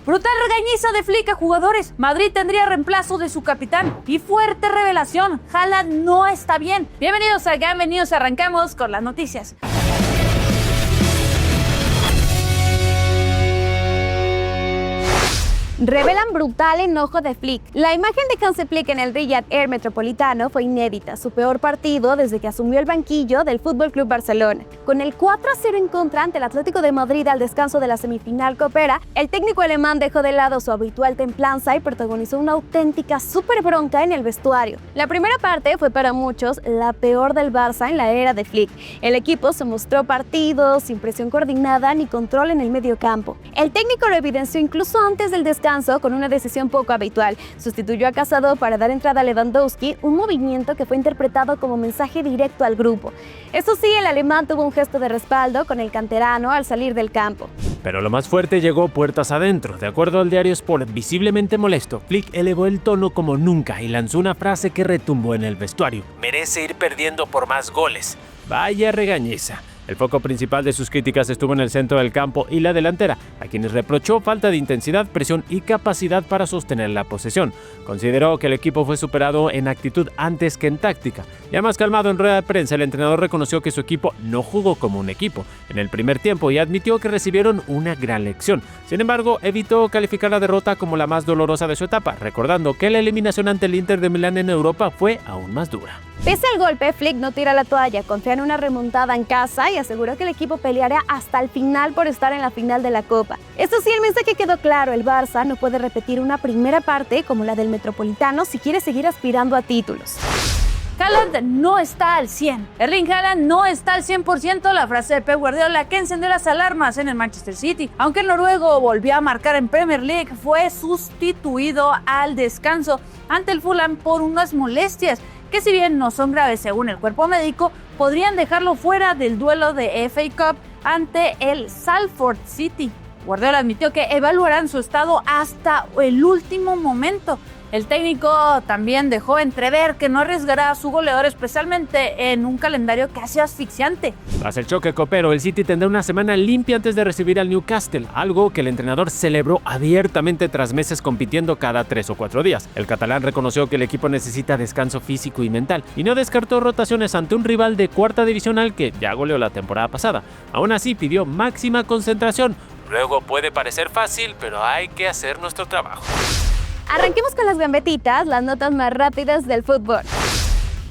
Brutal regañiza de Flick a jugadores. Madrid tendría reemplazo de su capitán. Y fuerte revelación, Haaland no está bien. Bienvenidos a Gambling News, arrancamos con las noticias. Revelan brutal enojo de Flick. La imagen de Hansi Flick en el Riyadh Air Metropolitano fue inédita, su peor partido desde que asumió el banquillo del FC Barcelona. Con el 4-0 en contra ante el Atlético de Madrid al descanso de la semifinal copera, el técnico alemán dejó de lado su habitual templanza y protagonizó una auténtica super bronca en el vestuario. La primera parte fue para muchos la peor del Barça en la era de Flick. El equipo se mostró partido, sin presión coordinada ni control en el medio campo. El técnico lo evidenció incluso antes del descanso con una decisión poco habitual. Sustituyó a Casado para dar entrada a Lewandowski, un movimiento que fue interpretado como mensaje directo al grupo. Eso sí, el alemán tuvo un gesto de respaldo con el canterano al salir del campo. Pero lo más fuerte llegó puertas adentro. De acuerdo al diario Sport, visiblemente molesto, Flick elevó el tono como nunca y lanzó una frase que retumbó en el vestuario: merece ir perdiendo por más goles. Vaya regañiza. El foco principal de sus críticas estuvo en el centro del campo y la delantera, a quienes reprochó falta de intensidad, presión y capacidad para sostener la posesión. Consideró que el equipo fue superado en actitud antes que en táctica. Ya más calmado en rueda de prensa, el entrenador reconoció que su equipo no jugó como un equipo en el primer tiempo y admitió que recibieron una gran lección. Sin embargo, evitó calificar la derrota como la más dolorosa de su etapa, recordando que la eliminación ante el Inter de Milán en Europa fue aún más dura. Pese al golpe, Flick no tira la toalla, confía en una remontada en casa y aseguró que el equipo peleará hasta el final por estar en la final de la Copa. Eso sí, el mensaje quedó claro: el Barça no puede repetir una primera parte como la del Metropolitano si quiere seguir aspirando a títulos. Haaland no está al 100. Erling Haaland no está al 100%, la frase de Pep Guardiola que encendió las alarmas en el Manchester City. Aunque el noruego volvió a marcar en Premier League, fue sustituido al descanso ante el Fulham por unas molestias que, si bien no son graves según el cuerpo médico, podrían dejarlo fuera del duelo de FA Cup ante el Salford City. Guardiola admitió que evaluarán su estado hasta el último momento. El técnico también dejó entrever que no arriesgará a su goleador, especialmente en un calendario casi asfixiante. Tras el choque copero, el City tendrá una semana limpia antes de recibir al Newcastle, algo que el entrenador celebró abiertamente tras meses compitiendo cada 3 o 4 días. El catalán reconoció que el equipo necesita descanso físico y mental y no descartó rotaciones ante un rival de cuarta divisional que ya goleó la temporada pasada. Aún así, pidió máxima concentración. Luego puede parecer fácil, pero hay que hacer nuestro trabajo. Arranquemos con las gambetitas, las notas más rápidas del fútbol.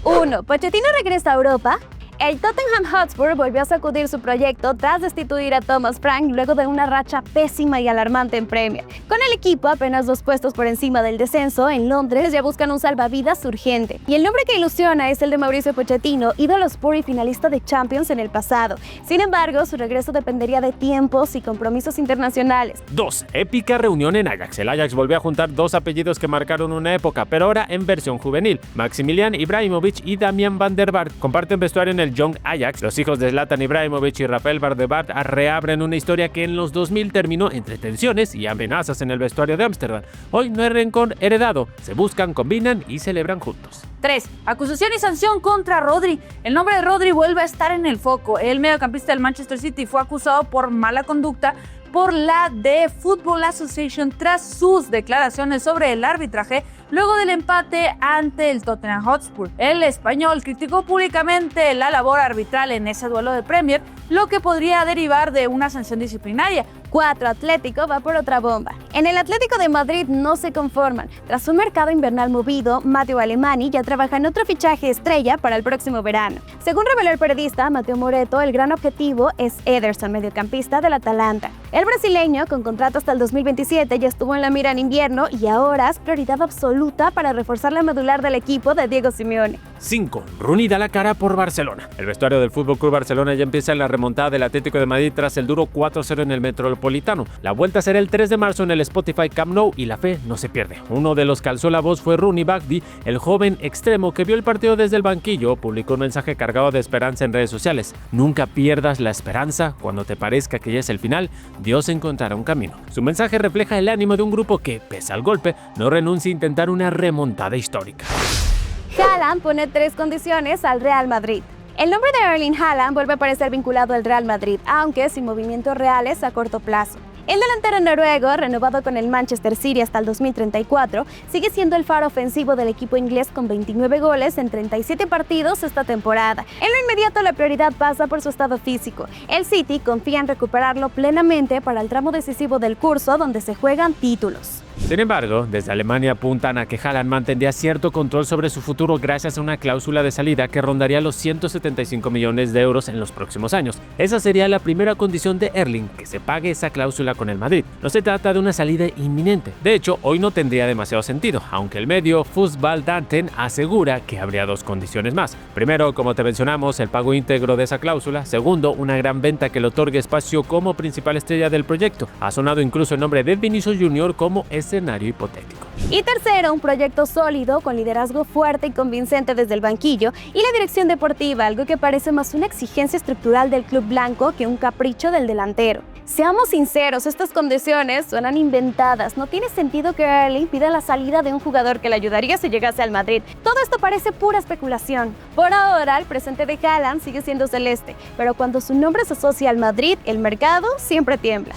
1. Pochettino regresa a Europa. El Tottenham Hotspur volvió a sacudir su proyecto tras destituir a Thomas Frank luego de una racha pésima y alarmante en Premier. Con el equipo apenas 2 puestos por encima del descenso, en Londres ya buscan un salvavidas urgente. Y el nombre que ilusiona es el de Mauricio Pochettino, ídolo Spur y finalista de Champions en el pasado. Sin embargo, su regreso dependería de tiempos y compromisos internacionales. 2. Épica reunión en Ajax. El Ajax volvió a juntar 2 apellidos que marcaron una época, pero ahora en versión juvenil. Maximilian Ibrahimovic y Damian van der Vaart comparten vestuario en el Young Ajax. Los hijos de Zlatan Ibrahimovic y Rafael van der Vaart reabren una historia que en los 2000 terminó entre tensiones y amenazas en el vestuario de Ámsterdam. Hoy no hay rencor heredado, se buscan, combinan y celebran juntos. 3. Acusación y sanción contra Rodri. El nombre de Rodri vuelve a estar en el foco. El mediocampista del Manchester City fue acusado por mala conducta por la The Football Association tras sus declaraciones sobre el arbitraje luego del empate ante el Tottenham Hotspur. El español criticó públicamente la labor arbitral en ese duelo de Premier, lo que podría derivar de una sanción disciplinaria. 4. Atlético va por otra bomba. En el Atlético de Madrid no se conforman. Tras un mercado invernal movido, Matteo Alemany ya trabaja en otro fichaje estrella para el próximo verano. Según reveló el periodista Matteo Moretto, el gran objetivo es Ederson, mediocampista del Atalanta. El brasileño, con contrato hasta el 2027, ya estuvo en la mira en invierno y ahora es prioridad absoluta para reforzar la medular del equipo de Diego Simeone. 5. Rooney da la cara por Barcelona. El vestuario del FC Barcelona ya empieza en la remontada del Atlético de Madrid tras el duro 4-0 en el Metropolitano. La vuelta será el 3 de marzo en el Spotify Camp Nou y la fe no se pierde. Uno de los que alzó la voz fue Rooney Bagdi, el joven extremo que vio el partido desde el banquillo. Publicó un mensaje cargado de esperanza en redes sociales. Nunca pierdas la esperanza, cuando te parezca que ya es el final, Dios encontrará un camino. Su mensaje refleja el ánimo de un grupo que, pese al golpe, no renuncia a intentar una remontada histórica. Haaland pone 3 condiciones al Real Madrid. El nombre de Erling Haaland vuelve a aparecer vinculado al Real Madrid, aunque sin movimientos reales a corto plazo. El delantero noruego, renovado con el Manchester City hasta el 2034, sigue siendo el faro ofensivo del equipo inglés con 29 goles en 37 partidos esta temporada. En lo inmediato, la prioridad pasa por su estado físico. El City confía en recuperarlo plenamente para el tramo decisivo del curso donde se juegan títulos. Sin embargo, desde Alemania apuntan a que Haaland mantendría cierto control sobre su futuro gracias a una cláusula de salida que rondaría los 175 millones de euros en los próximos años. Esa sería la primera condición de Erling, que se pague esa cláusula con el Madrid. No se trata de una salida inminente. De hecho, hoy no tendría demasiado sentido, aunque el medio Fußball-Daten asegura que habría dos condiciones más. Primero, como te mencionamos, el pago íntegro de esa cláusula. Segundo, una gran venta que le otorgue espacio como principal estrella del proyecto. Ha sonado incluso el nombre de Vinicius Jr. como escenario hipotético. Y tercero, un proyecto sólido con liderazgo fuerte y convincente desde el banquillo y la dirección deportiva, algo que parece más una exigencia estructural del club blanco que un capricho del delantero. Seamos sinceros, estas condiciones suenan inventadas. No tiene sentido que Erling pida la salida de un jugador que le ayudaría si llegase al Madrid. Todo esto parece pura especulación. Por ahora, el presente de Haaland sigue siendo celeste, pero cuando su nombre se asocia al Madrid, el mercado siempre tiembla.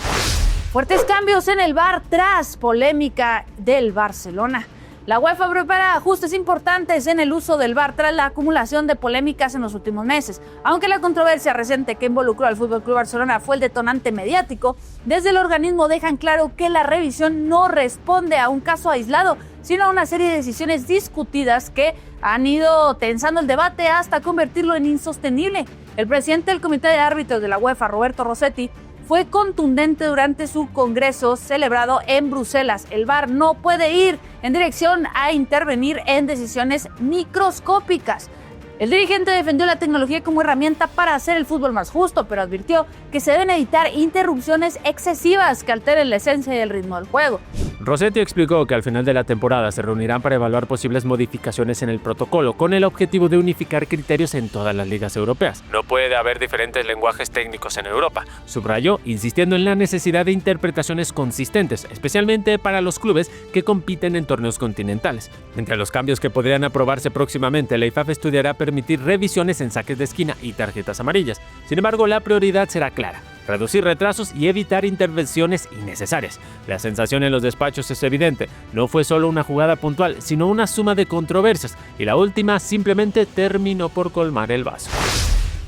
Fuertes cambios en el VAR tras polémica del Barcelona. La UEFA prepara ajustes importantes en el uso del VAR tras la acumulación de polémicas en los últimos meses. Aunque la controversia reciente que involucró al FC Barcelona fue el detonante mediático, desde el organismo dejan claro que la revisión no responde a un caso aislado, sino a una serie de decisiones discutidas que han ido tensando el debate hasta convertirlo en insostenible. El presidente del Comité de Árbitros de la UEFA, Roberto Rossetti, fue contundente durante su congreso celebrado en Bruselas. El VAR no puede ir en dirección a intervenir en decisiones microscópicas. El dirigente defendió la tecnología como herramienta para hacer el fútbol más justo, pero advirtió que se deben evitar interrupciones excesivas que alteren la esencia y el ritmo del juego. Rossetti explicó que al final de la temporada se reunirán para evaluar posibles modificaciones en el protocolo con el objetivo de unificar criterios en todas las ligas europeas. No puede haber diferentes lenguajes técnicos en Europa, subrayó, insistiendo en la necesidad de interpretaciones consistentes, especialmente para los clubes que compiten en torneos continentales. Entre los cambios que podrían aprobarse próximamente, la IFAB estudiará permitir revisiones en saques de esquina y tarjetas amarillas. Sin embargo, la prioridad será clara: reducir retrasos y evitar intervenciones innecesarias. La sensación en los despachos es evidente. No fue solo una jugada puntual, sino una suma de controversias, y la última simplemente terminó por colmar el vaso.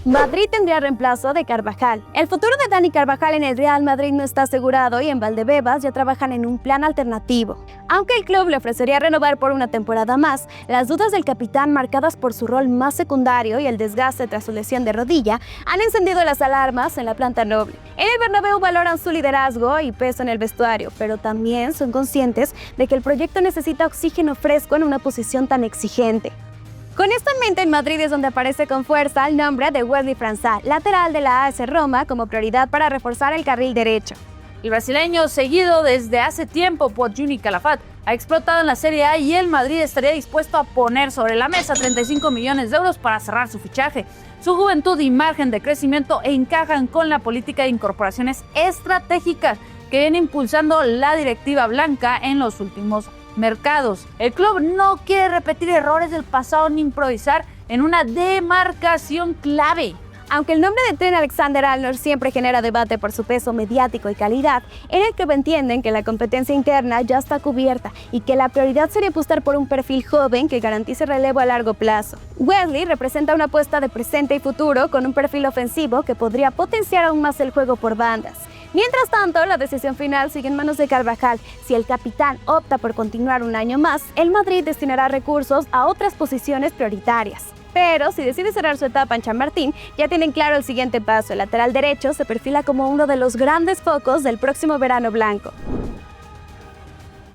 Madrid tendría reemplazo de Carvajal. El futuro de Dani Carvajal en el Real Madrid no está asegurado y en Valdebebas ya trabajan en un plan alternativo. Aunque el club le ofrecería renovar por una temporada más, las dudas del capitán, marcadas por su rol más secundario y el desgaste tras su lesión de rodilla, han encendido las alarmas en la planta noble. En el Bernabéu valoran su liderazgo y peso en el vestuario, pero también son conscientes de que el proyecto necesita oxígeno fresco en una posición tan exigente. Con esto en mente, en Madrid es donde aparece con fuerza el nombre de Wesley França, lateral de la AS Roma, como prioridad para reforzar el carril derecho. El brasileño, seguido desde hace tiempo por Juni Calafat, ha explotado en la Serie A y el Madrid estaría dispuesto a poner sobre la mesa 35 millones de euros para cerrar su fichaje. Su juventud y margen de crecimiento encajan con la política de incorporaciones estratégicas que viene impulsando la directiva blanca en los últimos mercados. El club no quiere repetir errores del pasado ni improvisar en una demarcación clave. Aunque el nombre de Trent Alexander-Arnold siempre genera debate por su peso mediático y calidad, en el club entienden que la competencia interna ya está cubierta y que la prioridad sería apostar por un perfil joven que garantice relevo a largo plazo. Wesley representa una apuesta de presente y futuro con un perfil ofensivo que podría potenciar aún más el juego por bandas. Mientras tanto, la decisión final sigue en manos de Carvajal. Si el capitán opta por continuar un año más, el Madrid destinará recursos a otras posiciones prioritarias. Pero si decide cerrar su etapa en Chamartín, ya tienen claro el siguiente paso. El lateral derecho se perfila como uno de los grandes focos del próximo verano blanco.